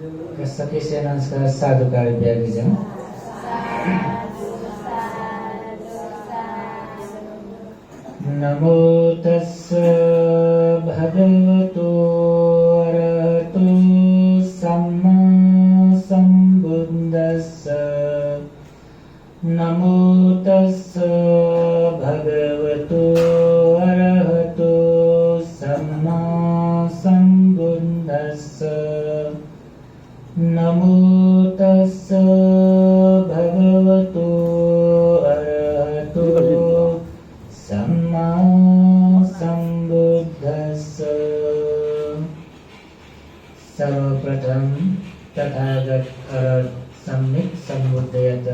सकेसे नमस्कार साधुकार व्यागिजम नमो तस्स भगवतो अरहतो सम्मा सम्बुद्धस्स नमो तस्स भगवतो अरहतो सम्मा सम्बुद्धस्स नमो तस्स भगवतो अरहतो सम्मा सम्बुद्धस्स। सर्वप्रथम तथागत सम्यक सम्बुद्धयत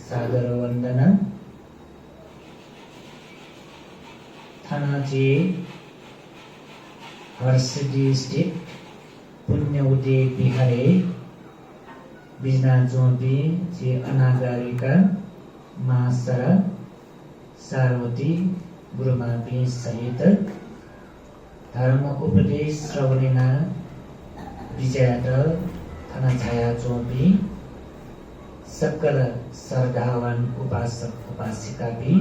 सादर वंदना। थानाजी हर्षदी स्थित पुण्य उदय बिहारे बिजना जोबी जी अनागारिका महासरा सारवती गुरुमापी सहित धर्म उपदेश श्रवणेना विजयात थाना छाया चोपी सकल श्रद्धावान उपासक उपासिका भी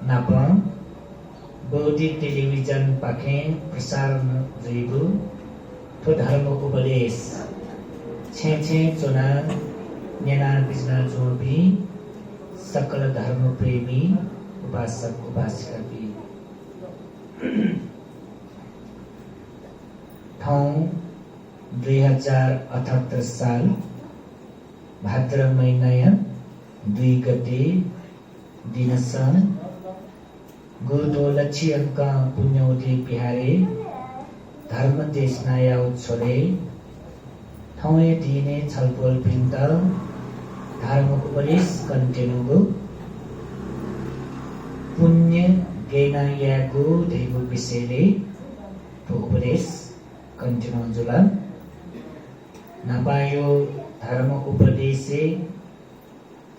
नापं बौद्धिक टेलिभिजन पाखे प्रसारण रहेको तो धर्म उपदेश छे चुना नेना बिजना चोपी सकल धर्म प्रेमी उपासक उपासिका भी ठाउँ 2078 साल भाद्र महिना 2 गते दिनसन गुरुदो लक्ष्य अंक पुण्यवती बिहारे धर्म देश नया छोड़े ठाउँले दिने छलफल वृन्द धर्म उपदेश कन्टेनुगो पुण्य गैनायागो धेगो विषयले तो उपदेश कन्टेनु जुला नपायो धर्म उपदेशे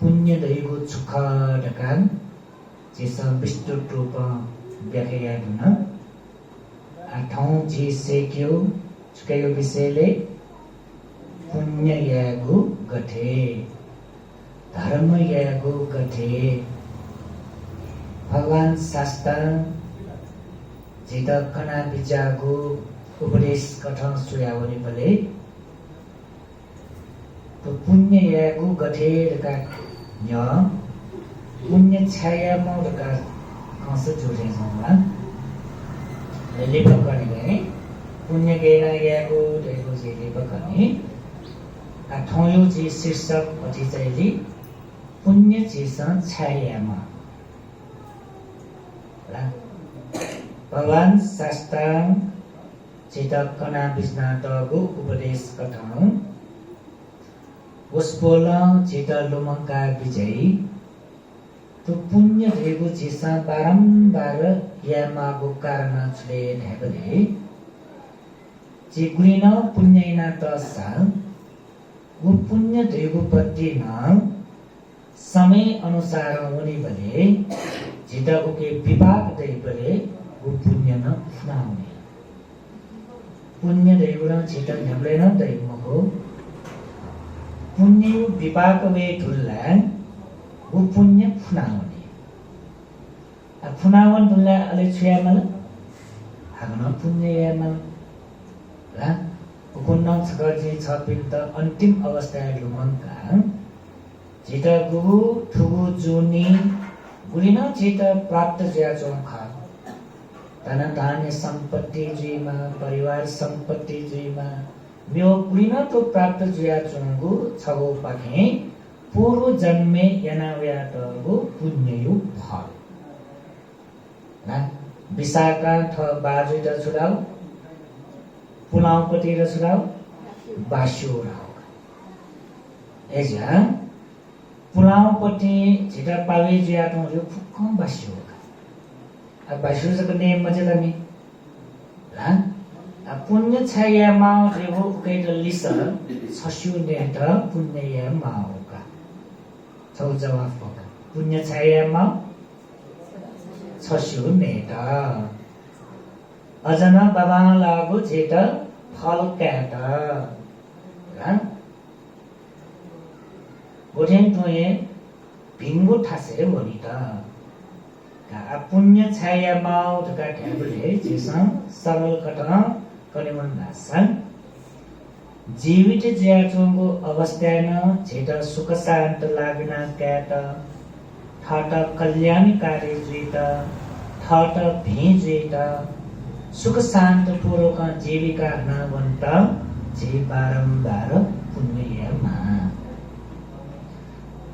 पुण्य दैगो सुख ढकान जेसा विस्तृत रूप व्याख्या हुन आठौं जे सेक्यो चुकायो विषयले पुण्य यागो गठे धर्म यागो गठे भगवान शास्त्र जित कना बिजागो उपदेश कथन सुयावने बले तो पुण्य यागो गठे का य पुण्य छाया म का कस जोडे जम्मा लेपक गर्ने पुण्य गैना यागो देखो जे लेपक गर्ने आठौं जे शीर्षक पछि चाहिँ पुण्य चेसन छायामा भगवान शास्त्र चेतक कना विष्णातको उपदेश कथन उसपोल चेत लोमंका विजयी तो पुण्य धेगो चेसा बारम्बार यामागो कारण छले ढेबले चिगुलिन पुण्यना तसा वो पुण्य धेगो पत्ती न समय अनुसार होने बले जिताको के विपाक दे बले वो पुण्य न फुनाउने पुण्य धेगो न जिता ढेबले न दै मको पुण्य विपाक वे ठुल्ला वो पुण्य फुनाउने आ फुनावन ठुल्ला अले छुयामल हागन पुण्य यामल ला कुन्न छगजी छपिन त अन्तिम अवस्था लुमंका जिता गुरु ठुगु जुनी गुलिन जिता प्राप्त ज्या चोखा धन धान्य सम्पत्ति जुइमा परिवार सम्पत्ति जुइमा म्यो गुलिन तो प्राप्त ज्या चोंगु छगो पाखे पूर्व जन्मे यनाव्याटगु पुण्ययु फल ना विशाखा थ बाजु त छुडाउ पुलाउपति र छुडाउ बास्यो राउ एजा पुलाउपति झिटा पावे ज्याटो यो फुक्कम बास्यो अब बास्यो जको नेम मजे तमी ला पुण्य छाया माउ रेगो कैट लिस छस्यु नेट पुण्य या माउ का छौ जवाफ पका पुण्य छाया माउ छस्यु नेट अजन बाबा लागो झेट फल काट Goten toye bingu thase bonita. Ka punya chaya mau to ka thebule jisam saral kata kaliman nasan. जीवित ज्याचोंगो अवस्थान झेट सुख शान्त लाग्न क्याट ठट कल्याणकारी जुइत ठट भेजुइत सुख शान्त पूर्वक जीविका नवन्त जे बारम्बार पुण्यमा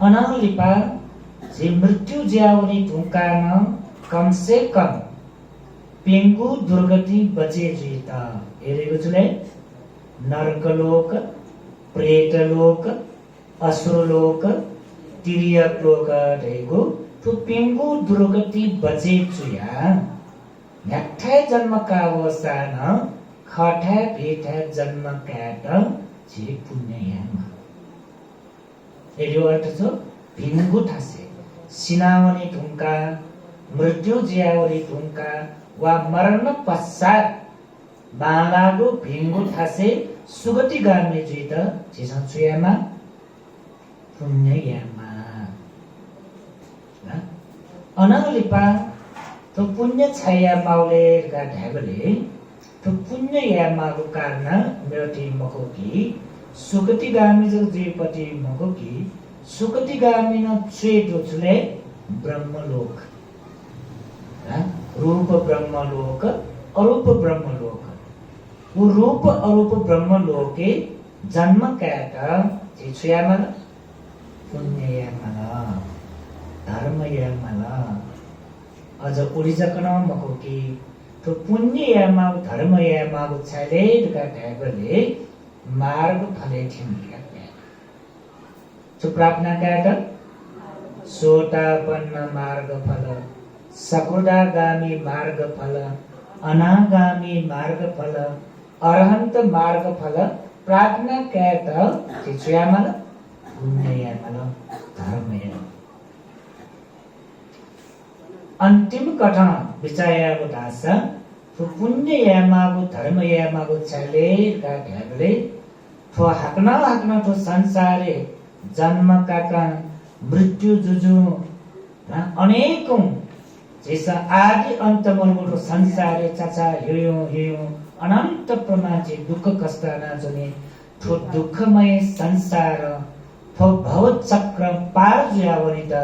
अनलिपा जे मृत्यु ज्यावरी ढुकान कम से कम पेंगु दुर्गति बचे जुइत हेरेको छुले नरकलोक प्रेतलोक असुरलोक तिर्यकलोक रहेको त्यो पेंगु दुर्गति बचे चुया न्याठै जन्मका अवसान खठा भेठा जन्म काट जे पुण्ययामा यो अर्थ छ भिङ्गु ठासे सिनावनी ढुङ्का मृत्यु ज्यावरी ढुङ्का वा मरण पश्चात बालागो भिङ्गु ठासे सुगति गार्ने जुइत जेसा छुयामा पुण्ययामा अनलिपा तो पुण्य छाया माउले का ढाबले तो पुण्ययामाको कारण मेटी मकोकी सुगति गार्ने जो जीवपति मकोकी सुगति गार्ने न छुएटो छुले ब्रह्मलोक रूप ब्रह्मलोक अरूप ब्रह्मलोक वो रूप अरूप ब्रह्मलोके जन्म काटा जे छुयामा पुण्ययामा धर्मयामा अझ उडिजकन मकोकी तो पुण्ययामा धर्मयामा छले का ढाबले मार्ग फले थिमिया तो प्रार्थना काटा सोतापन्न मार्ग फल सकुदागामी मार्ग फल अनागामी मार्ग फल अरहंत मार्ग फल प्रार्थना कहत चिचयामल पुण्ययामल धर्मयामल अंतिम कथन विचायाको दासा तो पुण्ययामाको धर्मयामाको छले का ढाबले तो हाक्न तो संसारे जन्म काका मृत्यु जुजु अनेकौं जैसा आदि अंत मलको संसारे चाचा यो अनंत प्रमाचे दुख कष्ट नाजने ठो दुखमय संसार ठो भव चक्र पार जुयावनित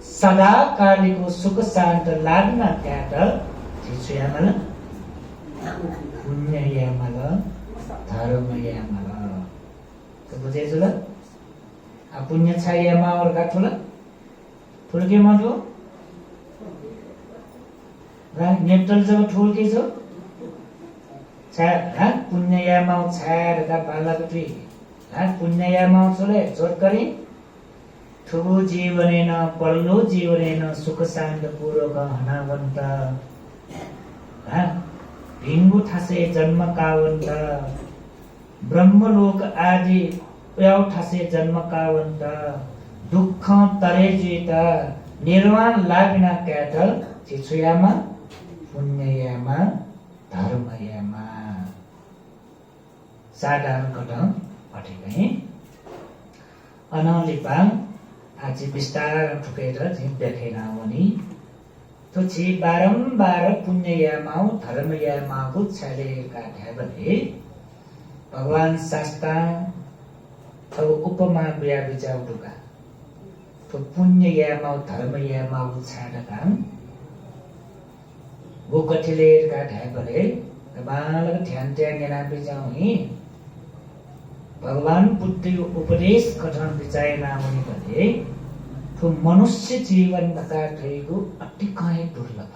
सदा कालीको सुख शान्त लाग्न त्याट छिछुयामल पुण्ययामल धर्मयामल तो बुझेछु ल आ पुण्य छायामा वर्गा ठुल के माटो र नेप्टल जब ठुल के छ छा पुण्ययामा छाया का बालाकटी पुण्ययामा छले जोड गरी ठुलो जीवनेन पल्लो जीवनेन सुख शान्त पूर्वक हनावन्त भिङ्गु ठासे जन्म कावन्त ब्रह्मलोक आदि उयाउ ठासे जन्म कावन्त दुःख तरे जीत निर्वाण लाग्न क्यात छिछुयामा पुण्ययामा धर्मयामा साधारण कथन पठेकै अनलिपाङ आज विस्तार ठुकेर झिम देखेन वनी तो छि बारम्बार पुण्ययामा धर्मयामाको छलेका ढाबले भगवान शास्त्र अब उपमा बिया बिचाउटुका तो पुण्ययामा धर्मयामाको छाडका वो कठिलेर का ढाबले बालक ध्यान त्यागेना बिचाउ हि भगवान बुद्धि उपदेश कथन विचारेना हुने भने तो मनुष्य जीवन का थएको अतिकै दुर्लभ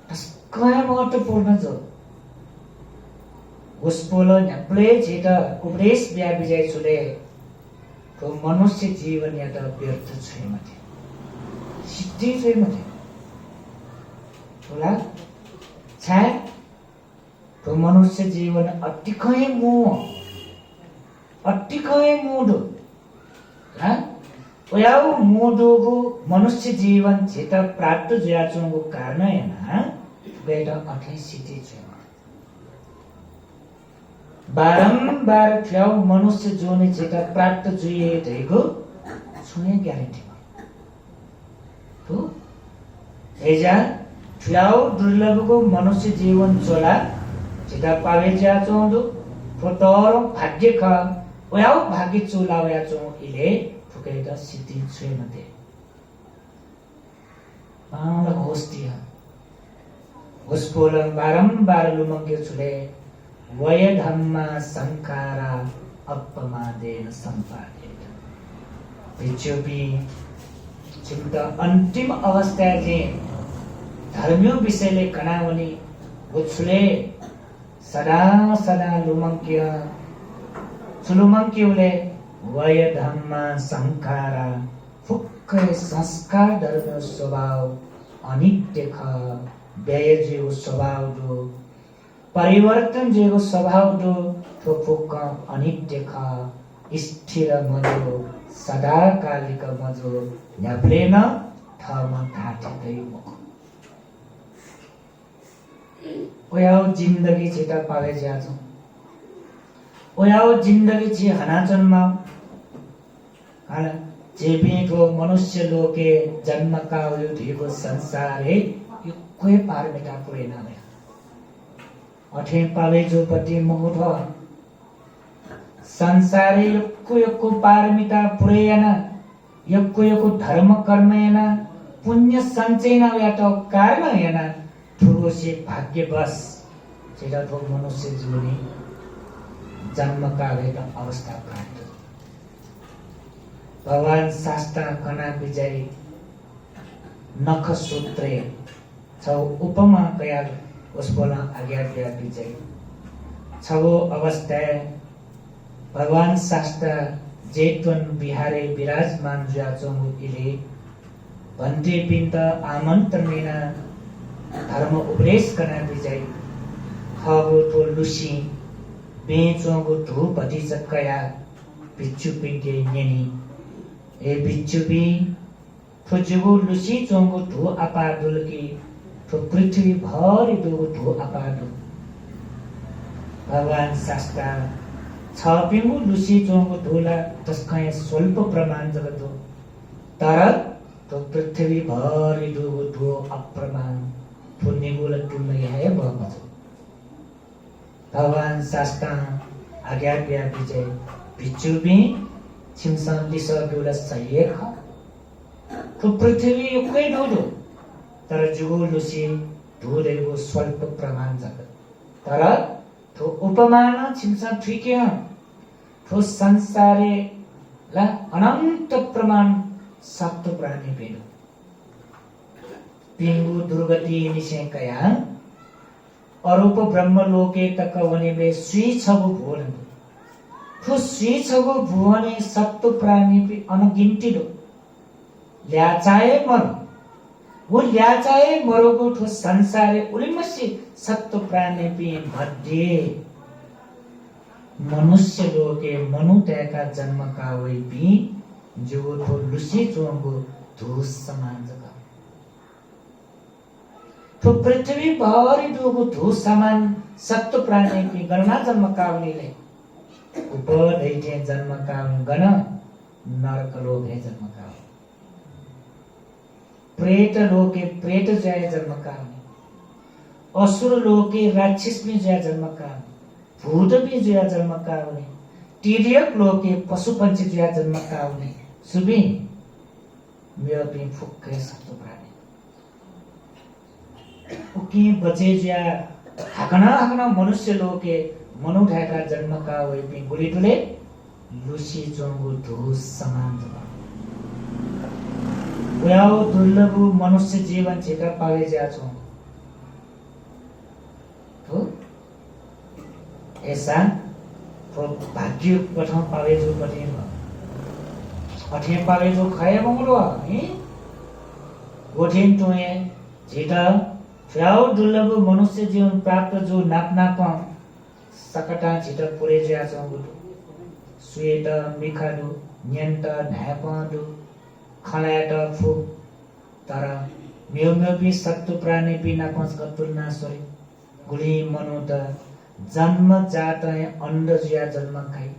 तस्कै महत्त्वपूर्ण जो उसपोलो न्याप्ले जेट उपदेश बिया बिजाइ छुले तो मनुष्य जीवन या त व्यर्थ छै मथे सिद्धि छै मथे होला छा तो मनुष्य जीवन अतिकै मोडो ओयाउ मोडोगो मनुष्य जीवन जेट प्राप्त ज्याचोंगो कारण हैन बेटा अठै सिद्धि छ बारम्बार फ्याउ मनुष्य जोने जेटा प्राप्त जुए धैगो छुने ग्यारेन्टी तो हेजा फ्याउ दुर्लभको मनुष्य जीवन चोला जेटा पावे जा चोंदो फोटोरो भाग्य ख वयाउ भाग्य चोला वया चो इले फुकेदा सिद्धि छुए मते पाउला होस्टिया उसपोलम बारम्बार लुमंगे छुले वय धम्मा संकारा अपमादेन संपादेन पिचोपी चिंता अंतिम अवस्था के धर्मियों विषयले कनावनी उछले सदा सदा लुमंक्यले वय धम्मा संकारा फुक्कै संस्कार धर्म स्वभाव अनित्य ख व्यय जेको स्वभाव दो परिवर्तन जेको स्वभाव दो तो फुक्क अनित्य ख स्थिर मजो सदाकालिक मजो न्याप्लेन थमा थाटेदै मुख ओयाओ जिन्दगी छिटा पावे ज्याजो ओयाओ जिन्दगी छि हना जन्म हाल जेबीको मनुष्य लोके जन्म का उयो संसारे यो कोही पारमिता पुरै नभए अठे पावे जो पति मोह संसारे यो पारमिता पुरैयन यो धर्म कर्म हेन पुण्य सञ्चय नभएट कारण हेन ठुलोसे भाग्यवश जेटा ठो मनुष्य जीवनी जन्म का अवस्था प्राप्त भगवान शास्त्र कना विजय नख सूत्रे छौ उपमा कया उस बोला आज्ञा दिया विजय छौ अवस्था भगवान शास्त्र जेतवन बिहारे विराजमान जुआचोंगु इले भन्ते पिन्त आमन्त्रणेन धर्म उपदेश कना विजय खगो तो लुसी बेचोंगु धु भति चक्कया बिच्चु पिंगे नेनी ए बिच्चु बि फुजुगु लुसी चोंगु धु अपादुल की तो पृथ्वी भरि दुगु धु अपादु भगवान शास्त्र छपिंगु लुसी चोंगु धुला तस्कय स्वल्प प्रमाण जगतो तर तो पृथ्वी भरि दुगु धु अप्रमाण पुण्यगुल टुल्न है बमज भगवान शास्त्र आज्ञा दिया विजय बिचुबी छिमसन लिसो दुला सयेख तो पृथ्वी युकै धुदो तर जुगु लुसी धुदेको स्वल्प प्रमाण जगत तर तो उपमान छिमसन ठिके तो संसारे ला अनंत प्रमाण सत्व प्राणी पेन पिंगु दुर्गति निशे कया अरूप ब्रह्म लोके तक वनेबे सुई छगु भुवन तो सुई छगु भुवने सत्व प्राणी पे अनगिन्ती दो ल्याचाए मर वो ल्याचाए मरोगो ठो संसारे उलिमसी सत्व प्राणी पे मध्य मनुष्य लोके मनुतयका जन्म का वै बी जो तो लुसी चोंगु धूस समान जगह तो पृथ्वी भरि दुगु धूस समान सत्व प्राणी की गणना जन्म कावलीले उपदैठे जन्म कावली गण नरक लोके जन्म कावली प्रेत लोके प्रेत जय जन्म कावली असुर लोके राक्षस भी जय जन्म कावली भूत भी जय जन्म कावली तिर्यक लोके पशु पंछी जय जन्म कावली सुबी मेरो पनि फुक्कै सत्व प्राणी उकी बचे ज्या हाकना मनुष्य लोके मनु ढाका जन्म का वै पनि गुली टुले लुसी चोंगु धूस समान जब वयाउ दुर्लभ मनुष्य जीवन छिका पावे ज्या छौ तो ऐसा तो भाग्य कठौ पावे जो कठिन अठे पावे जो खाए मंगलो है गोठिन टोए जेटा फ्याउ दुर्लभ मनुष्य जीवन प्राप्त जो नाप सकटा छिटा पुरे ज्या चंगु सुएट मिखादु न्यन्त ढापदु खलाट फु तर मेउ भी सत्तु प्राणी बिना पंच तुलना सरी गुली मनु त जन्म जात है अंड जुया जन्म खाई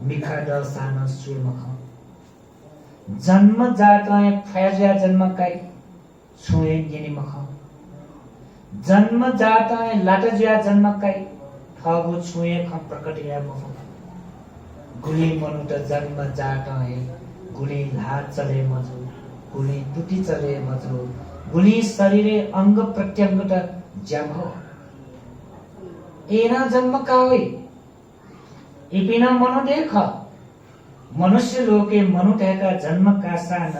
मिखा ड सान सुय मख जन्म जात है फयाजुया जन्म खाई छुए गेनी मख जन्म जात है लाटजुया जन्म खाई ठगु छुए ख प्रकटिया मख गुली मनुट जन्म जात है गुली ला चले मजु गुली टुटी चले मजु गुली शरीरे अंग प्रत्यंग ज्याम हो एना जन्म का होई इपिना मनु देख मनुष्य लोके मनु का जन्म का सान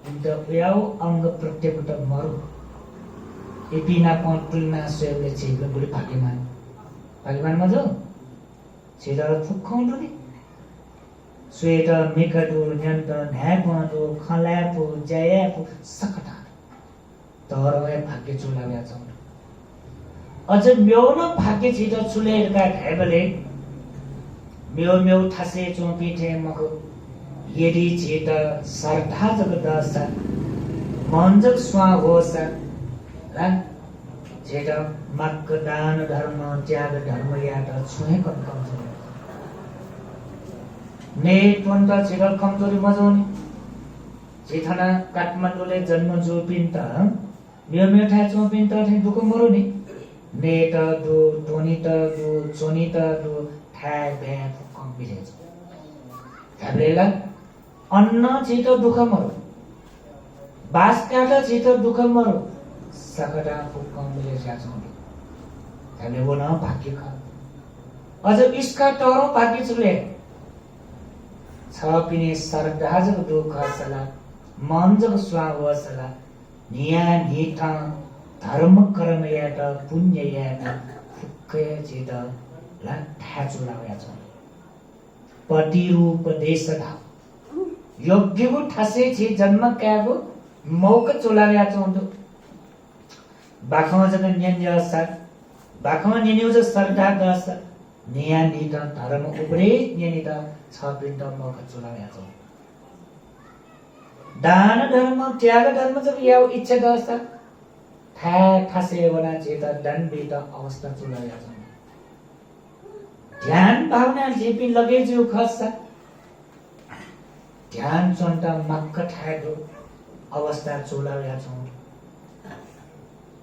इंत याव अंग प्रत्यंग मरु इपिना कोन तुलना स्वयंले छिल गुली भाग्यमान मजो छिल फुक्खौं दुली स्वेट मेकटो न्यन्त न्यापो खल्यापो जयापो सकटा तर भाग्य चुलाव्या छ अझ म्यौन भाग्य छिट चुलेरका ढाइबले म्यौ म्यौ ठासे चोपिठे मख यदि छिट सरधा जगदस मंजक स्वा होस र छिट मक दान धर्म त्याग धर्म यात छुए कम ने त्वन्त छिट कमजोरी मजाउने छिटना काठमाडौँले जन्म जोपिन त म्यौ म्यौ ठा चोपिन त दुःख मरो नि नेट दु टोनित दु चोनित दु थाय बे कम बिलेज थाबलेला अन्न छिटो दुःख मरो बास काटा छिटो दुःख मरो सकटा कम बिलेज जाछौ थाबले वो न भाग्य ख अझ इसका टरो भाग्य चुले छ पिने सरदाजको दुःख सला मनजको स्वाव सला निया निठा धर्म कर्म यात पुण्य यात फुक्कै छिट लाठा चुलाव्या छ पतिरूप देशधा योग्यको ठासे छि जन्म क्यागो मौक चुलाव्या छ बाखमा जग न्यन्यस बाखमा निन्युज सरदा दस निया नित धर्म उपरे निनित छ पिण्ड मौक चुलाव्या छ दान धर्म त्याग धर्म जब याव इच्छा दस ठासे वना चेता दण्डित अवस्था चुलाया छ ध्यान भावना जेपी लगे जो खस्सा ध्यान चन्ता मक्क ठाको अवस्था चुलाया छ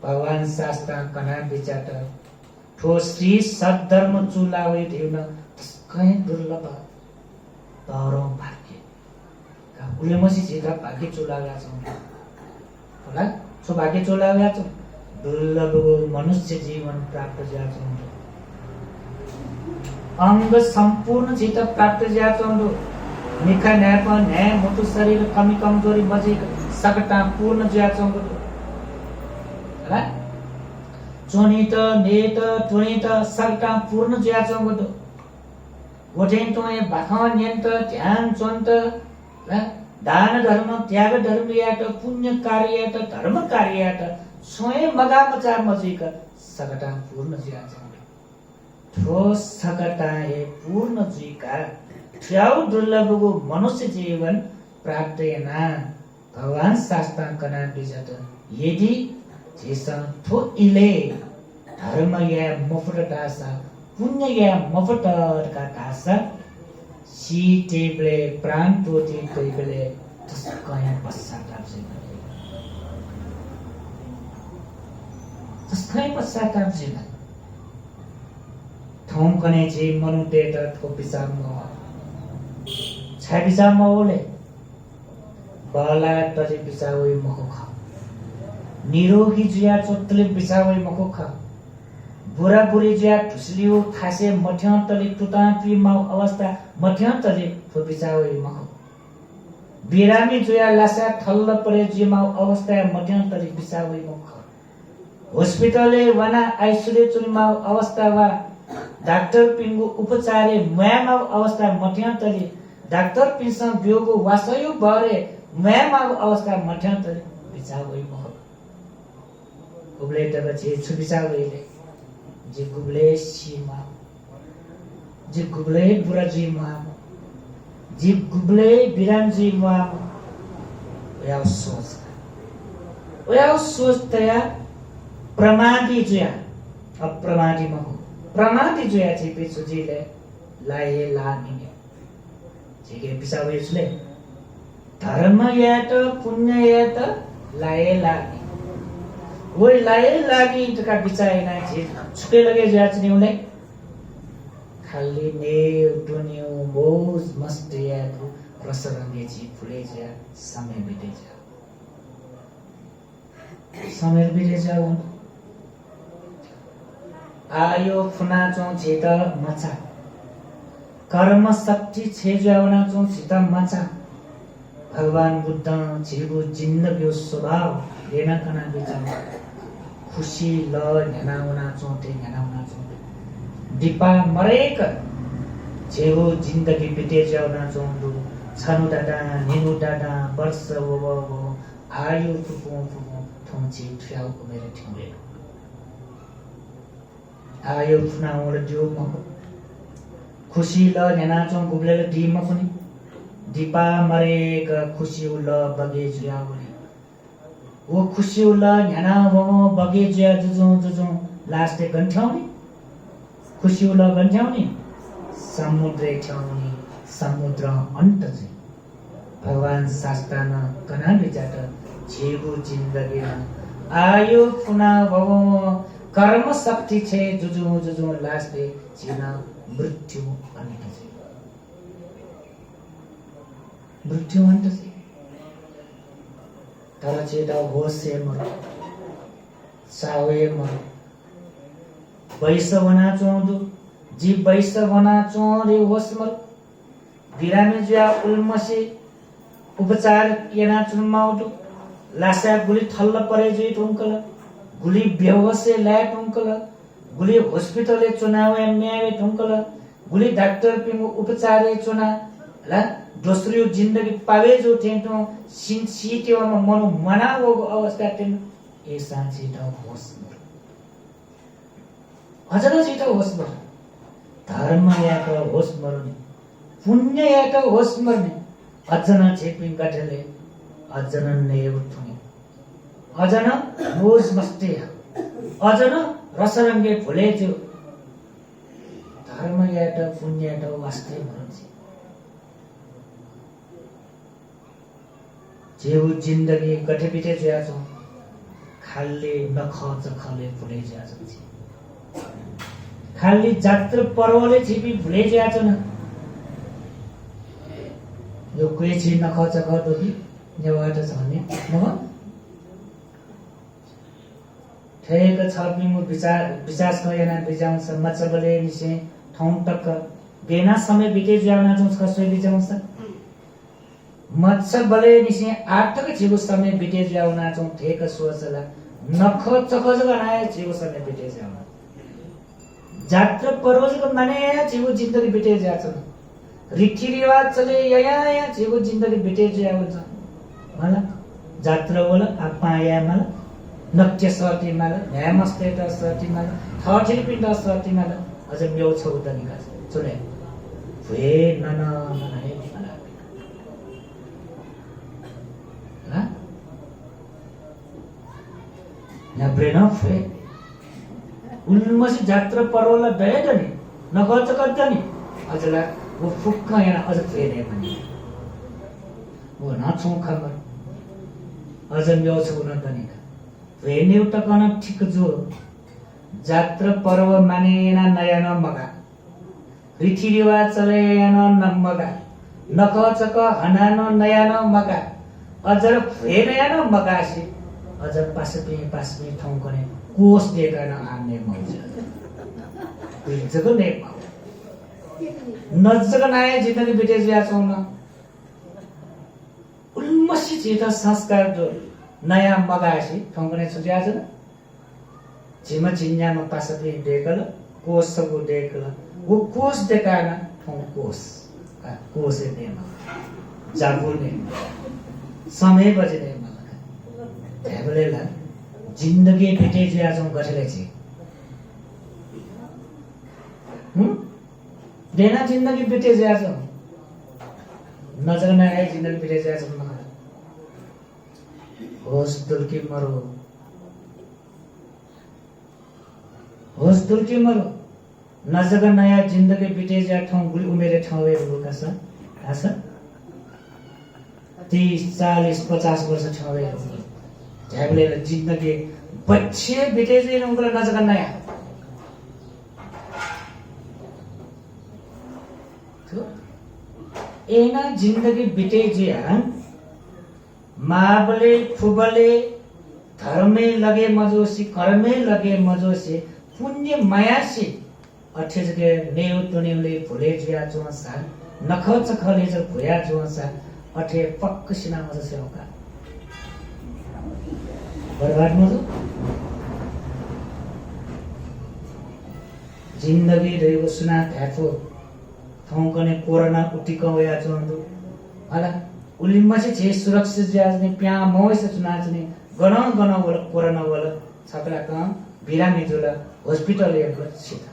भगवान शास्त्र कना विचार ठो श्री सद्धर्म चुलावे थिउन त्यसकै दुर्लभ तरो भाग्य उले मसी जेता भाग्य चुलाया छ होला सौभाग्य चोलाव्या छ दुर्लभ मनुष्य जीवन प्राप्त ज्याछ अंग संपूर्ण चित प्राप्त ज्याछ निखा न्याप न्याय मोटु शरीर कमी कमजोरी बजे सकटा पूर्ण ज्याछ है चोनित नेत टुनित सकटा पूर्ण ज्याछ वटेन तोय बाखन यन्त ध्यान चन्त दान धर्म त्याग धर्म यात पुण्य कार्य यात धर्म कार्य यात स्वयं मगा पचा मजिक सकटा पूर्ण जिया ठो सकटा हे पूर्ण जीका ठ्याउ दुर्लभको मनुष्य जीवन प्राप्त ना भगवान शास्त्र कना बिजत यदि जेसा ठो इले धर्म या मफट दासा पुण्य या मफट का दासा सी टेबले प्राण टोटी टेबले तस्कया पश्चाताप छैन थौम कने जे मनु डेटा थो पिसाब म छ पिसाब म ओले बाला तले पिसावै मको ख निरोगी जिया चोटले पिसावै मको ख बुरा बुरी जिया ठुसलियो खासे मध्यन्तले टुटापी माउ अवस्था मध्यन्तले फोपिसावै मको बिरामी जुया लासा थल्ल परे जिमाउ अवस्था मध्यन्तले पिसावै मको हस्पिटलले वना आइसोलेट चुनिमाउ अवस्था वा डाक्टर पिंगु उपचारे म्यामाउ अवस्था मध्यन्तले डाक्टर पिंसा बियोगु वासयो बरे म्यामाउ अवस्था मध्यन्तले पिसावै मको गुब्ले तबे छु पिसावैले जे गुब्ले सीमा जे गुब्ले बुरा जीमा जे गुब्ले बिराम जीमा या सोच तया प्रमादी जुया अप्रमादी मको प्रमादी जो या छिपी सुजीले लाए लाने छिके पिसावेसले धर्म या त पुण्य या त लाए लाने वो लाए लागी टका बिचाएना छि छुके लगे जाचनिउलाई खाली ने दुनियो मोज मस्त या रसरङ्गे छि फुले जा समय बिते जा समय बिते जा आयो फुना चों छेत मचा कर्म शक्ति छे जावना चों छेत मचा भगवान बुद्ध छिगु जिन्दगी स्वभाव लेना कना बिचा खुशी ल न्यानाउना चों ते न्यानाउना चों दीपा मरेक छेगु जिन्दगी बिते जावना चों दु छनु दादा निनु दादा वर्ष वो आयु फुफु फुफु थोंची थ्याउ मेरे ठिउले आयो फुना ओर जो म खुशी ल नेनाचो गुब्लेले दिम पनि दीपा मरेक खुशी उल बगे जुया बोली वो खुशी उल नेना वो बगे जुया जुजु लास्टे गन्ठ्याउनी खुशी उल गन्ठ्याउनी समुद्र ठ्याउनी समुद्र अन्त चाहिँ भगवान शास्त्रान कना बिचाट छेगु जिन्दगी आयो फुना भव कर्म शक्ति छे जुजु लास्टे छिना मृत्यु अन्त चाहिँ मृत्यु अन्त चाहिँ तर चेता होसे मर सावे मर वैस बना चोंदु जी वैस बना चोरे होस मर बिरामे जुया उल्मसे उपचार केना चुनमाउटु लासा गुली थल्ल परे जुई टुंकल गुली बेहोसे ला टुंकल गुली हॉस्पिटल चुनावे न्याय टुंकल गुली डाक्टर पिंगु उपचारे चुना ला दोस्रो जिन्दगी पावे जो थेंटो सिन सीट्यो मनु मनावो अवस्था तेन ए साँची त होस अझन छिटो होस मर धर्म या त होस मर्ने पुण्य या त होस मर्ने अझन छेपिङ गठले अझन ने उठ्ने अझन मोज मस्ती अझन रसरङ्गे फुले जो धर्म या त पुण्य या त वास्तै मर्छ जेउ जिन्दगी गठे पिटे ज्या छ खाली नख चखले फुले ज्या छ खाली जात्र पर्वले छिपी फुले ज्या छ न यो कोही छि नख चख दोकी नेवाट छ भने न ठेक छ पिमु विचार कयना बिजाउँछ मचबले निसे ठौं टक्क बेना समय बिते ज्याउना जों खसोइ बिजाउँछ मत्स बले निसे आठक छिगु समय बिते ज्याउना जों ठेक सोचला नख चख जगनाय छिगु समय बिते ज्याउना जात्र पर्वजको माने छिगु जिन्दगी बिते ज्याछ रीति रिवाज चले या छिगु जिन्दगी बिते ज्याउँछ मला जात्र बोला आपाया मला नक्य सर्ती माला न्यामस्ते त सर्ती माला थर्टी पिण्ड सर्ती माला अझ म्यौ छ उदनिका चले भए नन नहे मला ला या ब्रेन फे उन्मसी जात्रा पर्वला बेदनी नगर्छ गर्दनी अझला वो फुक्क यहाँ अझ फेरे पनि वो नछौ खबर अझ म्यौ छ उदनिका वेन्यू टकन ठिक जो जात्र पर्व मानेना नयाँ मगा रीति रिवाज चले न मगा नख चक हनानो नयाँ मगा अझर फेर मगासी अझ पासपे ठाउँ कने कोष देका न आने मौज जग ने नजग नाय जिन्दगी बिते ज्या छौ न उल्मसी चेता संस्कार जो नयाँ मगासी ठाउँ कने छुट्या छ झिम झिन्यामा पासपे देखल कोष को देखल वो कोष देकाना ठाउँ कोष देमा जाबुने समय बजने मला हेबलेला जिन्दगी बिते ज्या छौ गठले छ देना जिन्दगी बिते ज्या छौ नजर नआए जिन्दगी बिते ज्या छौ मलाई होस दुर्की मरो नजग नयाँ जिन्दगी बिते जा ठाउँ गुली उमेरे ठाउँ हेर्नुका छ थाहा छ 30 40 50 वर्ष ठाउँ हेर्नु झ्याब्लेर जिन्दगी बच्चे बिते जा उनले नजग नयाँ तो एना जिन्दगी बिते जा माबले फुबले धर्मे लगे मजोसी कर्मे लगे मजोसी पुण्य माया से अठे जगे नेउ टुनेउले भुले जुया जोसा नख चखले ज भुया जोसा अठे पक्क सिना मज सेवका बर्बाद मजो जिन्दगी रेगो सुना थाथो थौकने कोरोना उटिकवया जोंदो अला उलिमसे छे सुरक्षित जाजने प्या मोइसे चुनाचने गण बोल कोरोना बोल छपरा काम बिरामी जोला हॉस्पिटल एक छिता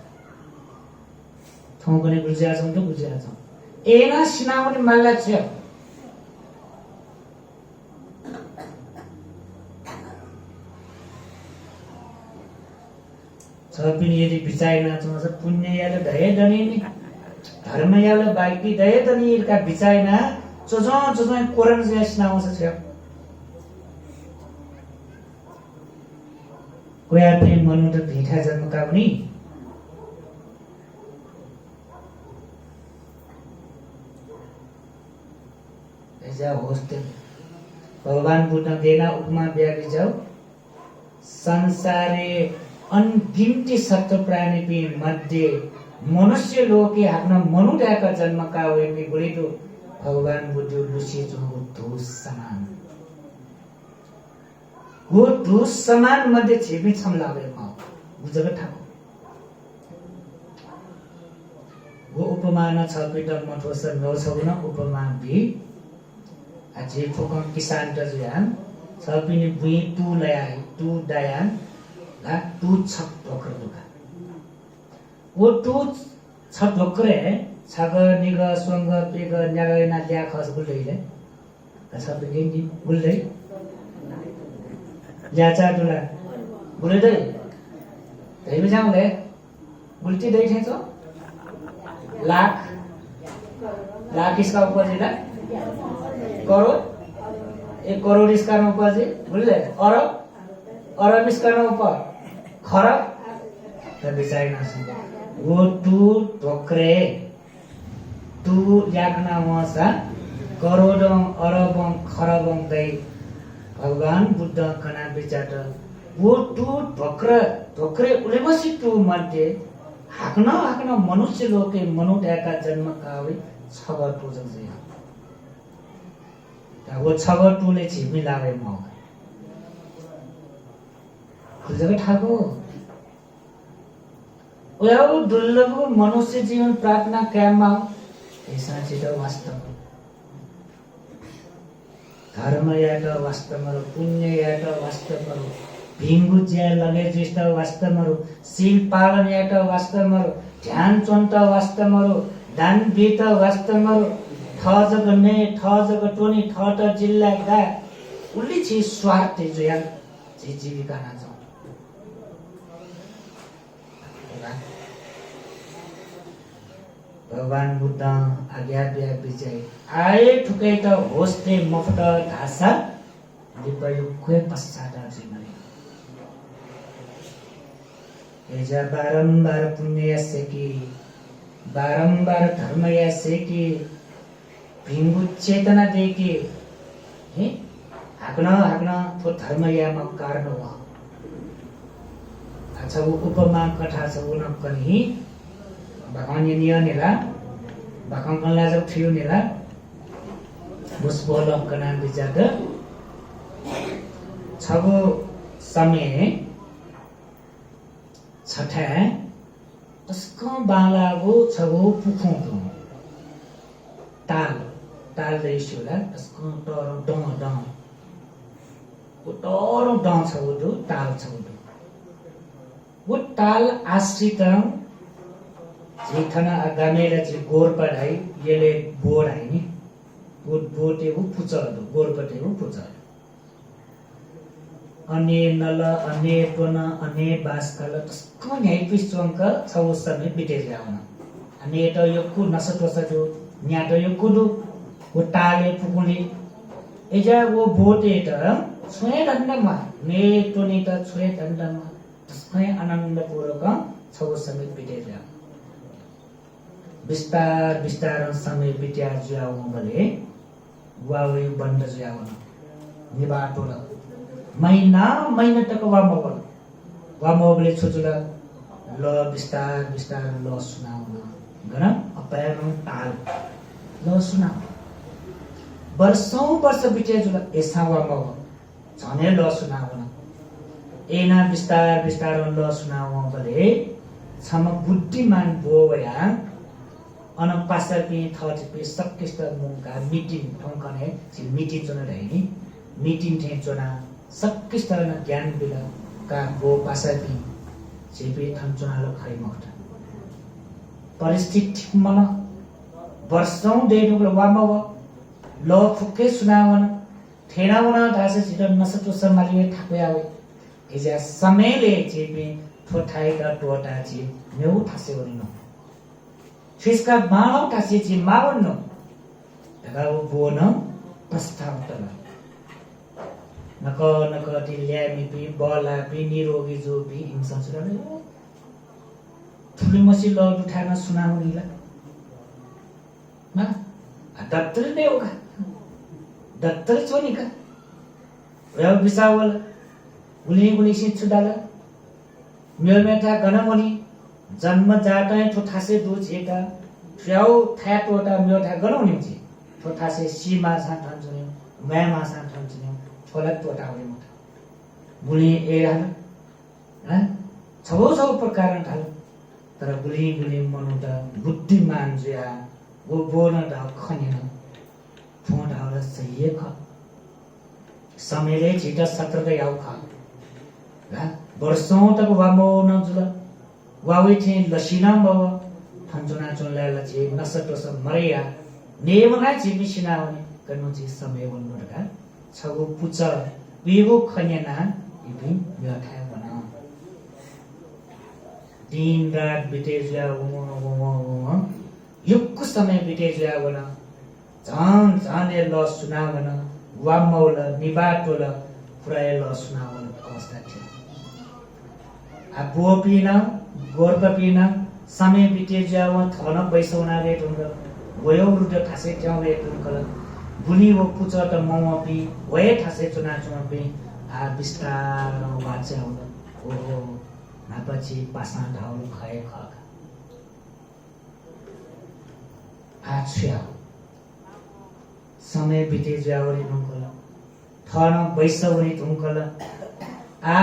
थौकने गुजिया छौं त गुजिया छौं एना सिनाउने माल्ला छ छपिन यदि बिचाइना छ पुण्य याले दय दनिनी धर्म याले बाइकी दय दनि का बिचाइना चोजो कोरन जे सिनाउँछ छ कोया प्रेम मनु त भेटा जन्मका पनि ऐसा होस्ते भगवान बुद्ध देना उपमा ब्यागी जाऊ संसारे अनगिन्ती सत्व प्राणी मध्ये मनुष्य लोके आफ्नो मनुष्यका जन्मका वेपी बुढीको भगवान बुद्ध लुसी जो धूस समान वो धूस समान मध्ये छिपी छमलावे म बुझ्न ठाको वो उपमा न छ पिट मठोस न छौन उपमा बि अझै फोकम किसान त जुयान सपिने बुई तु लयाई तु दयान ला तु छ ढोकर दुका वो तु छ ढोकरे छग निग स्वंग पेग न्यागैना ल्या खस बुल्दैले सपिने नि बुल्दै ल्याचा दुला बुल्दै दैबे जाउँले बुल्टी दै थेछ लाख इसका ऊपर जिला करोड़ 1 करोड़ इसका ऊपर जी बुझले अरब इसका ऊपर खरब त बिचाइना छ वो तू ढोक्रे तू यागना वसा करोडौं अरबौं खरबौं दै भगवान बुद्ध कना बिचाट वो तू ढोक्रे उलेमसी तू मध्ये हाक्न मनुष्य लोके मनुष्यका जन्म कावे छग टु जै वो छग टुले छिपी लागे म खुजग ठाको ओयाउ दुर्लभ मनुष्य जीवन प्रार्थना क्यामा ऐसा चित वास्तव धर्म याट वास्तव पुण्य याट वास्तव भिंगु ज्या लगे जिष्ट वास्तव शील पालन याट वास्तव ध्यान चन्त वास्तव दान बीत वास्तव ठ जग ने ठ जग टोनी ठ त जिल्ला गा उल्ली छि स्वार्थ जोया छि जीविका ना छ भगवान बुद्ध आज्ञा बिया विजय आए ठुकै त होस्ते मफत धासा दिपयुक्वे पश्चात जीवने एजा बारंबार पुण्य सेकी बारंबार धर्म या सेकी भिंगु चेतना देखि हे हाक्न तो धर्म या म कारण हो अच्छा वो उपमा कथा छ उन पनि भगवान नियनेला भगवान कनला जब थियो नेला मुस बोलम कना बिचाद छगो समय छठा तस्को बालागो छगो पुखौ ताल दैसुला तस्को टरो डङ वो टरो डङ छगो दु ताल छगो वो ताल आश्रित जेठना गामेला चाहिँ गोर पढाइ येले बोर है नि बोटे वो पुचल गोर पटे वो पुचल अने नल अने टोन अने बास्कल तस्को न्यायपिस चोंक छौ समय बिटे जाउन अने त योकु नसतो सजो न्याटो योकुदु उटाले पुकुले एजा वो बोटे त छुए दण्डमा ने टोनी त छुए दण्डमा तस्कै आनन्दपूर्वक छौ समय बिटे जाउन बिस्तार बिस्तार समय बिट्या जाउ भले वावे बन्द जाउन निबाटो ल महिना तक वामोबले छोजुला ल बिस्तार बिस्तार ल सुनाउन गन अपायरन ताल ल सुनाउ वर्ष बिटे जुल एसा वामो झने ल सुनाउन एना बिस्तार बिस्तार ल सुनाउ भले छम बुद्धिमान बोया अन पासरपि थटिपि सक्किस्त मुका मिटिङ ठौकने छि मिटिङ चोना रहिनी मिटिङ थे चोना सक्किस्त न ज्ञान बिला का बो पासरपि छिपि थन चोना ल खै मौत परिस्थिति मन वर्षौं देनुको वामव ल फुके सुनावन थेनावन दासे छिट नसतो समालिए ठाके आवे एजा समयले छिपि ठोठाइ द टोटा छि नेउ थासे वरिनो फिसका मानव टासेची मावन्न दागाउ बोन प्रस्ताव तला नक दिल्या मिपि बला पि निरोगी जो पि इंससुराले ठुली मसी ल उठान सुनाउनीला न दत्तर देउका दत्तर छोनिका र बिसावल गुली सिछुडाला मेलमेटा गनमनी जन्म जाटै ठोठासे दुजेका फ्याउ थाटोटा म्योठा गनाउने छि ठोठासे सीमा सा ठन्जुने म्यामा सा ठन्जुने छोला टोटा हुने मत बुली एरान ह छौ प्रकार ढाल तर बुली मनुटा बुद्धिमान जुया वो बोन द खनेन फोन आउला सही ख समयले छिटा सत्र द याउ ख ह वर्षौं तक वामो न जुल वावे थे लसिना बाबा थन्जुना चोनला लचे नसटोस मरिया नेमना जिबिसिना हुने कनु चाहिँ समय वनका छगु पुच विभु खन्याना इबि व्याख्या बना दिन रात बिते जुया युक्कु समय बिते जुया बना झन ल सुनावन वामौल निबाटोल पुराय ल सुनावन अवस्था थियो आ बोपिना गोर्पपिना समय बिते जाव थन बैसौना रे ढुंग वयो रुट थासे ट्याउ रे ढुंगल बुनी वो पुच त ममपि वय थासे चुना चुमपि आ बिस्तार वाचे हो ओ नापछि पासा ढाउ खाए खा आ छ्या समय बिते जाव रे ढुंगल थन बैसौनी ढुंगल आ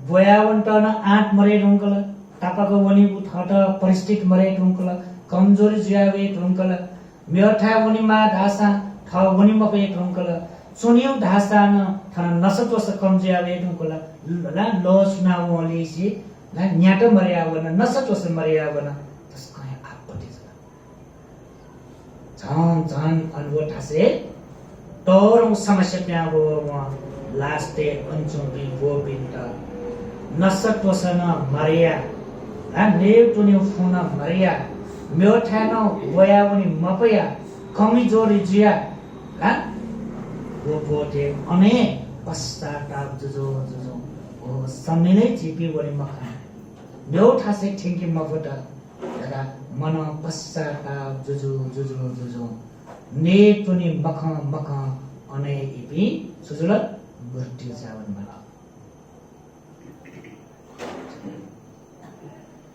बोयावन टन आठ मरे ढुंगल तापाको वनी उठट परिस्थिति मरे ढुंगल कमजोरी जुयावे ढुंगल म्योठा वनी मा धासा थ वनी मपे ढुंगल सुनियो धासा न थन नसतोस कमजुयावे ढुंगल ला लो सुनाउ ओलीसी ला न्याट मर्यावन नसतोस मर्यावन तस्कै आपपटि झन अनुभव ठासे तोरौ समस्या प्यागो लास्टे अञ्चुबी वो बिन्त नसतोसन मर्या नेव टुन्यु फुन मरिया म्योठानो बोयावनी मपया कमजोरी जिया वो बोटे अने पश्चाताप जुजो ओ समिले चिपी वनी मखा म्योठासे ठिंकी मफटा दादा मन पश्चाताप जुजो ने टुनी मख अने इपी सुजुल मृत्यु जावन बना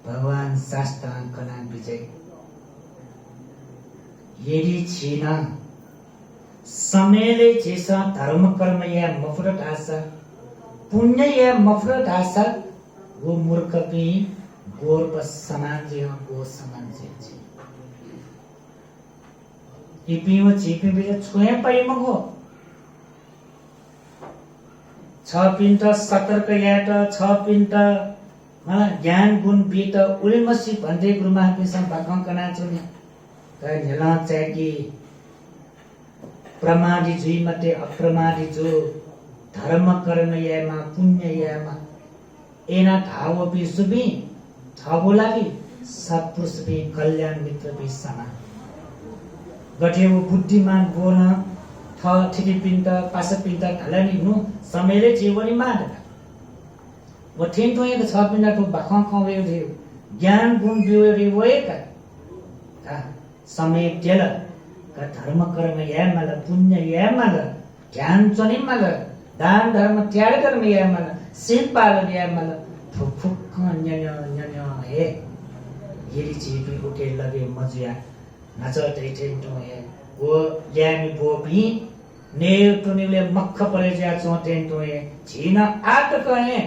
भगवान शास्त्रांकना विजय यदि छिन समयले जेसा धर्म कर्म या मफरत आशा पुण्य या मफरत आशा वो मूर्ख भी गोर पर समान जी हम वो समान जी इपी वो चीपी भी छुए पाई मगो 6 पिंट सतर्क याट 6 पिंट ज्ञान गुण बीत उलिमसी भन्दै गुरुमा पिसम भाकंकना चुने क झला चाहिँ प्रमादी जुई मते अप्रमादी जो धर्म कर्म यामा पुण्य यामा एना ठावो पि सुबि थावो लागि सत्पुरुष पि कल्याण मित्र पि समा गठेउ बुद्धिमान बोन थ ठिकी पिन्त पास पिन्त ढलनी नु समेले जीवनी मान वो ठेन तो एक छ पिन्त तो बखा कवे रे ज्ञान गुण बियो रे वए का समय तेल का धर्म कर्म यामल पुण्य यामल ज्ञान चनि मल दान धर्म त्याग कर्म यामल सिर पालन यामल फुक न्य हे येरी जीवी उठे लगे मजुया नजर दैठे तो है वो ल्यामी बोबी नेव टुनिले मक्ख परे जा चोटेन तो है झिना आट कहे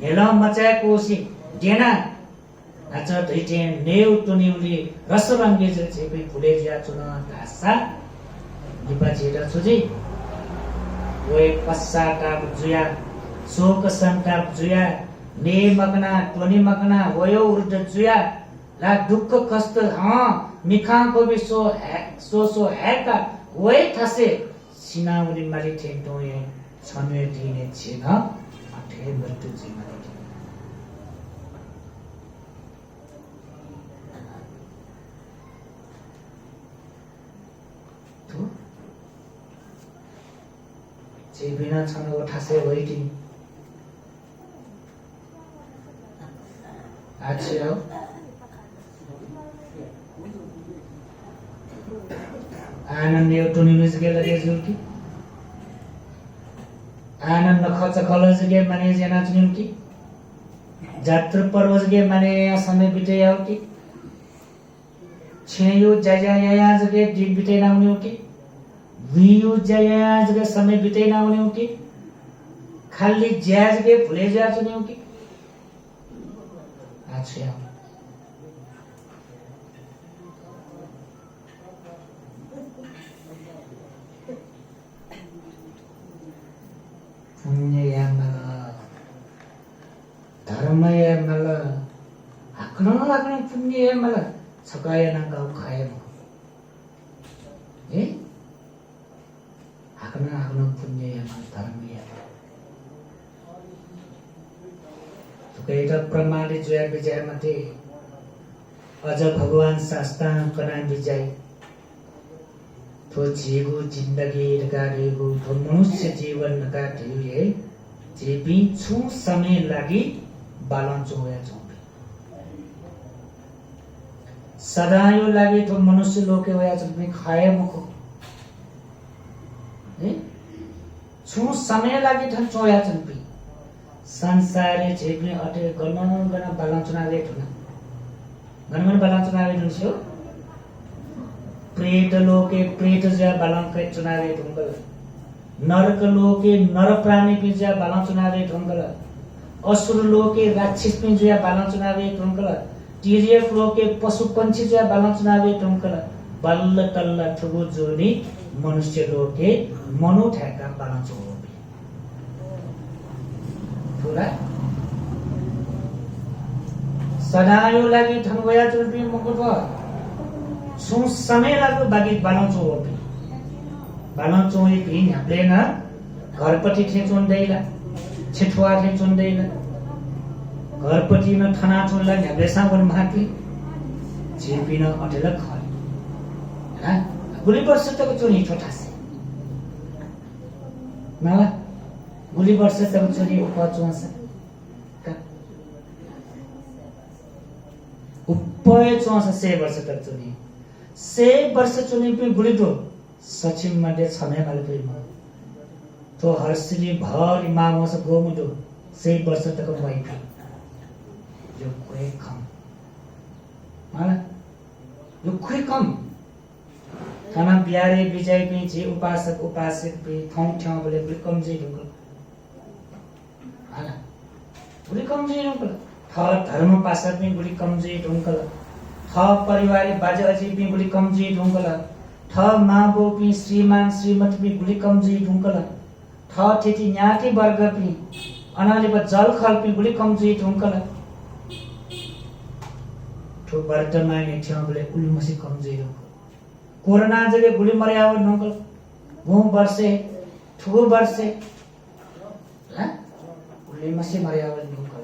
नेला मचा कोसी डेना नजर दैठे नेव टुनिले रसरंगे जे छेपी फुले जा चुना धासा दिपा जेरा सुजी वो पश्चाताप जुया शोक संताप जुया ने मगना टोनी मगना वयो उर्द जुया ला दुख कष्ट हाँ मिखा को भी सो है का वही थसे सिनावली मारी थे तो ये छनवे थीने छेना अठे मृत्यु जीवन तो जे बिना छन वो थसे वही थी अच्छे हो आनंद एउटा निवेश के लगे जुलकी आनंद खर्च खलज के माने जना जुलकी जात्र पर्वज के माने समय बिते आउकी छेयो जया या जगे दिन बिते नाउने हो की वियो जया जगे समय बिते नाउने हो की खाली ज्याज के भुले जा चुने हो की अच्छा पुण्य यामल धर्म यामल आकनो पुण्य यामल छकाय ना गाउ खाए ए आकनो पुण्य यामल धर्म यामल तो कहिटा प्रमाणित जोया विजय मते अज भगवान शास्त्रांग कना विजय तो जीगो जिंदगी लगाएको तो मनुष्य जीवन लगाएको है जे बिछु समय लागि बालन चोया चोबे सदा यो लागि तो मनुष्य लोके होया चोबे खाए मुखो है छु समय लागि थन चोया चोबे संसारे जेबले अटे गन बालन चुनाले थुना गन बालन चुनाले थुन्स्यो प्रेत लोके प्रेत जा बालन के चुनावे ढुंगल नरक लोके नर प्राणी पे जा बालन चुनावे ढुंगल असुर लोके राक्षस पे जा बालन चुनावे ढुंगल तिर्यक लोके पशु पंछी जा बालन चुनावे ढुंगल बल्ल तल्ल ठुगु जोनी मनुष्य लोके मनु ठेका बालन चुनावे थोड़ा सदायो लागि धनवया चुनपी मको सु समय लाग्यो बागी बालाउँछौ एक हिन हामीले न घरपट्टि ठेचोन्दैला छिठुवा ठेचोन्दैला घरपट्टि न थना चोन्ला हामीले सावन माथि छिपिन अटेला खले हैन गुली वर्ष तक चोनी छोटासे नला गुली वर्ष तक चोनी उपा चोंसा उपय चोंसा 6 वर्ष तक चोनी 6 वर्ष चुनी पे गुली तो सचिन मध्ये छमे माले पे तो हर्षली भर मामो से गोमु तो 6 वर्ष तक वही था जो कोई कम माला जो कोई कम खाना प्यारे विजय पे जे उपासक उपासक पे थौं थौं बोले कम जे ढुंगल माला गुली कम जे ढुंगल थ धर्म पासक में गुली कम जे ढुंगल थ परिवारिक बाजे अझै पनि गुली कमजी ढुंगल थ माँ बाउ पनि श्रीमान श्रीमती पनि गुली कमजी ढुंगल थ त्यति न्याती वर्ग पनि अनालिब जल खल पनि गुली कमजी ढुंगल ठो वर्तमान ठ्याउले उल्मसी कमजी ढुंगल कोरोना जगे गुली मर्याव ढुंगल वो वर्षे ठो वर्षे Ini masih Mariawan juga.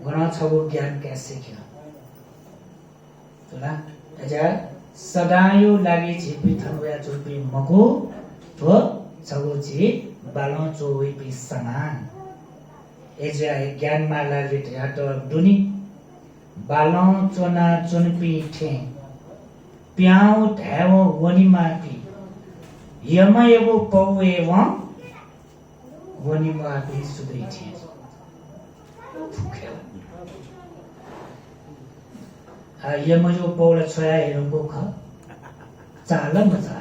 Guna छगो ज्ञान कैसे किया? तो ना अजा सदायो लागी जीपी थंगया चुपी मगो तो छगो जी बालों चोई पी समान. एजा ज्ञान माला लिट यातो दुनी बालों चोना चुनपी थे प्याऊ ढैवो वनी मापी यमयवो पौवे वं वनी मापी सुधरी थे. यमयो पौला छोया हेरौको ख चाल मचा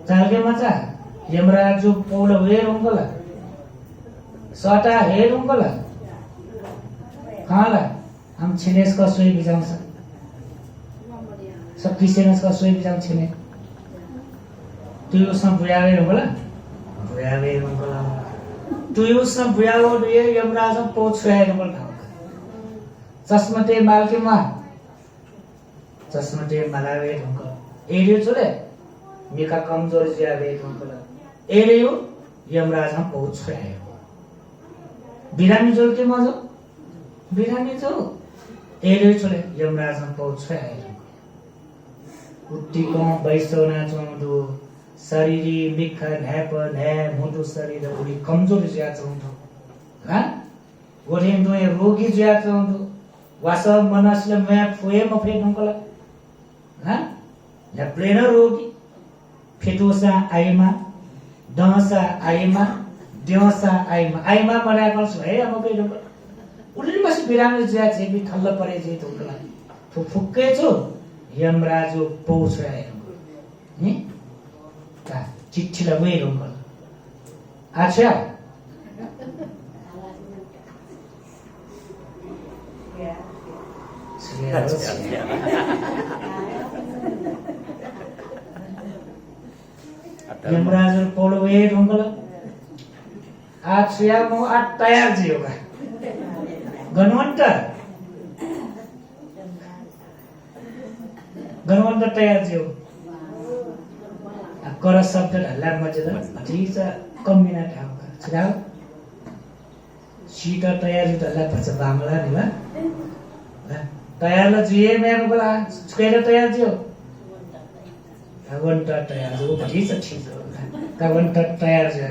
चाल के मचा यमराजु पौला हेरौकोला सटा हेरौकोला कहाँला हम छिनेस का सोई बिजाउँछ सब क्रिस्चियनस का सोई बिजाउँ छिने त्यो सब बुयावे हेरौकोला बुयावे हेरौकोला त्यो सब बुयावो दिए यमराजु पौ छोया हेरौकोला चस्मते मालकेमा चस्मते मलावे ढुंको एरियो चले मिका कमजोर जियावे ढुंको एरियो यमराज हम पहुंच रहे हो बिरामी जोल के मजो बिरामी जो एरियो चले यमराज हम पहुंच रहे हो उट्टी को बैसोना चोंडो शरीरी मिखा नैपन है मुंडो शरीर उड़ी कमजोर जिया चोंडो हाँ गोरेंदो ये रोगी जिया चोंडो वासा मनसले मैं फुए मफे ढुंकला हाँ या प्लेनर होगी फेटोसा आइमा दहसा आइमा देवसा आइमा मरा कर है हम पे ढुंकला उल्ली मस बिरामी जिया छे भी थल्ल परे जे ढुंकला फुक्के छो यमराजो पौछ रहे नि का चिट्ठी लगे ढुंकला अच्छा यमराज पौलो वे ढुंगला आज सुया मो आज तैयार जी होगा गणवंत तैयार जी हो कर शब्द हल्ला मजेदार ठीक है कम्बिना ठाउँका छिराउ सीट तैयार जी हल्ला पर्छ बांग्ला नि वा तैयार ल जिए मेरो बोला छुकेर तैयार जियो भगवान तैयार जो ठीक है भगवान तैयार जो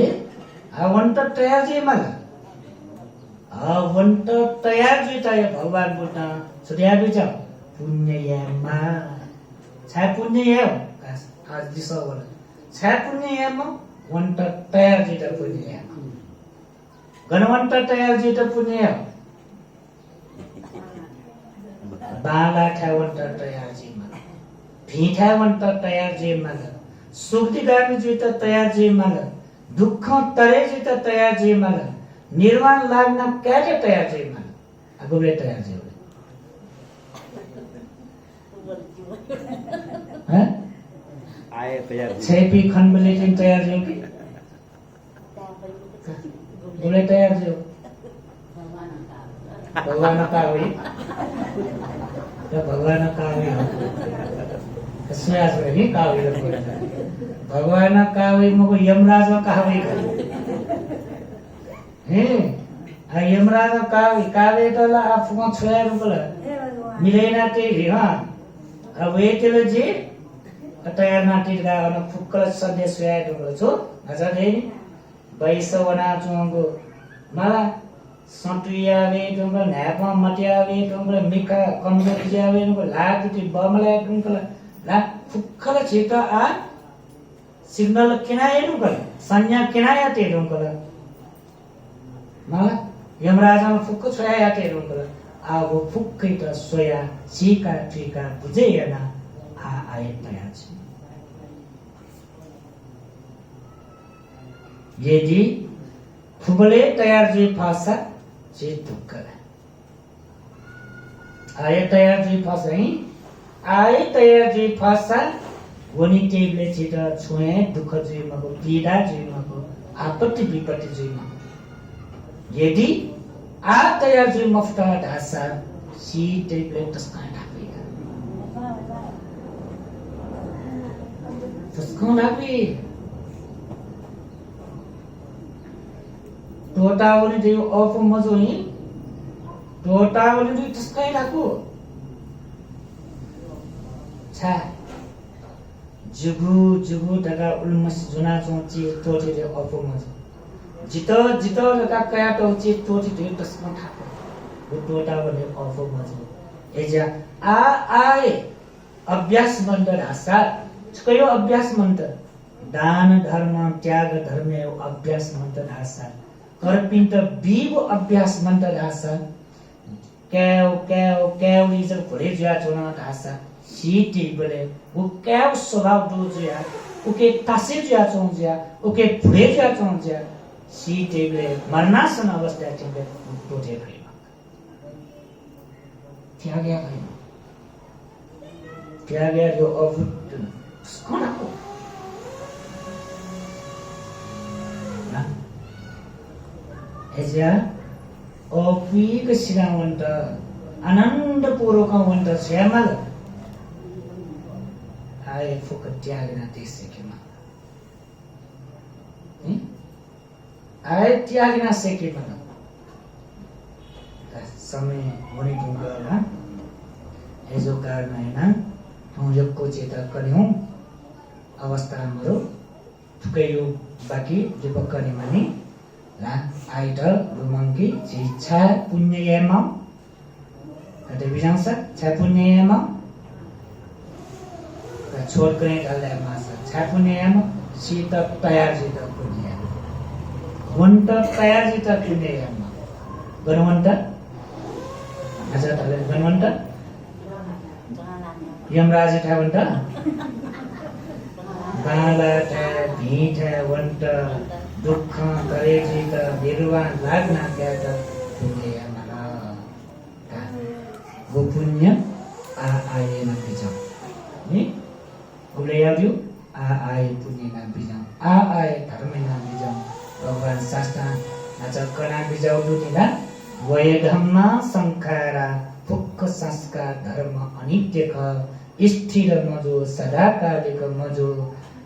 ए भगवान तैयार जी मला भगवान तैयार जी ताय भगवान बुद्ध सुध्या भी जाओ पुण्य यामा छाय पुण्य याम आज दिसो बोला छाय पुण्य याम वंत तैयार जी त पुण्य याम गणवंत तैयार जी त पुण्य याम बाला ठावंत तयार जी मला भीठावंत तयार जी मला सुखदिगामी जी त तयार जी मला दुःख तरे जी त तयार जी मला निर्वाण लाग्न क्याटे तयार जी मला अगुले तयार जी हैं आए तयार जी छेपी खंडले जी तयार जी की गुले तयार जी भगवान का हुई तो भगवान का हुई स्मयास रही का हुई भगवान का हुई मको यमराज का हुई हैं आ यमराज का हुई कावे तो ला आप को छोया रुकला मिलेना ते हां अब ये तेल जी तयार नाटी का अन फुक्कल सदे सोया रुकला छो हजुर हे बैसवना चोंगो मला सटुया वे तुमको नैपा मटिया वे तुमको मिका कमजोर जिया वे तुमको लाटुटी बमला तुमको ला फुक्कल छिटा आ सिग्नल किनाए तुमको संज्ञा किनाया ते तुमको मला यमराजा में फुक्क छोया ते तुमको आ वो फुक्कै त सोया सीका टीका बुझेना आ आए तयार छ यदि फुबले तयार जी फासा जी दुक्कर आए तयार जी फासा ही आए तयार जी फासा वनी टेबले चिता छुए दुख जी मको पीड़ा जी मको आपत्ति विपत्ति जी मको यदि आ तयार जी मफ्ता ढासा सी टेबले तस्का ढापेगा Skonabi. Totaवरी देव अफ मजोई टोटावरी त्यसकै राखो छा जुगु जुगु daga ulmas juna chonchi toti de of मजो जित जित daga kaya tochi toti de त्यसमा थाको वो टोटावरी अफ मजो एजा आ आए अभ्यास मन्त्र आशा कयो अभ्यास मन्त्र दान धर्म त्याग धर्म अभ्यास मन्त्र आशा कर्पिन्त बीव अभ्यास मन्त्र आशा कैव कैव कैव इजर भरे जुया चोना आशा सीटी बोले वो कैव स्वभाव दो जुया ओके तासे जुया चोन जुया ओके भरे जुया चोन जुया सीटी बोले मरनासन अवस्था चंगे टोटे भरे त्यागया भाई त्यागया जो अभूत कोना को ना एजा अपिक सिरावन्त आनन्दपूर्वक वन्त श्यामल आए फुक त्यागना देशेकेमा आए त्यागना सेकेमा समय हुने ढुङ्गा एजो कारण हैन ठौजको चेता कर्यौं अवस्था हाम्रो थुकै यो बाँकी जुपक्कने माने ला आइडल रुमंगी जिच्छा पुण्ययम कते बिजांसा छा पुण्ययम का छोड कने डाले मासा छा पुण्ययम सीत तयार जित पुण्ययम वन्त तयार जित पुण्ययम गणवन्त अच्छा डाले गणवन्त यमराज ठावन्त गाला ठा भीठ वन्त दुःख करेजित निर्वाण लाग्न त्याग पुण्य मला वो पुण्य आए न बिजाऊ नि उले यादियो आए पुण्य न बिजाऊ आए धर्म न बिजाऊ भगवान शास्त्र नच कना बिजाऊ दुतिला वय धम्म संखारा फुक्क संस्कार धर्म अनित्य ख स्थिर मजो सदाकालिक मजो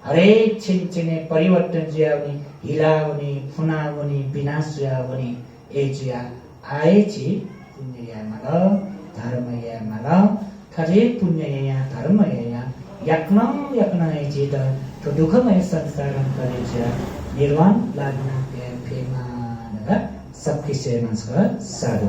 हरेक छिनछिने परिवर्तन जियाउने हिलाउने फुनाउने विनाश जियाउने ए जिया आए छि पुण्य या मल धर्म या मल थरे पुण्य या धर्म या यक्न ए जित तो दुःखमय संसारम करे जिया निर्वाण लाग्न फेमा सबकी सेवा साधु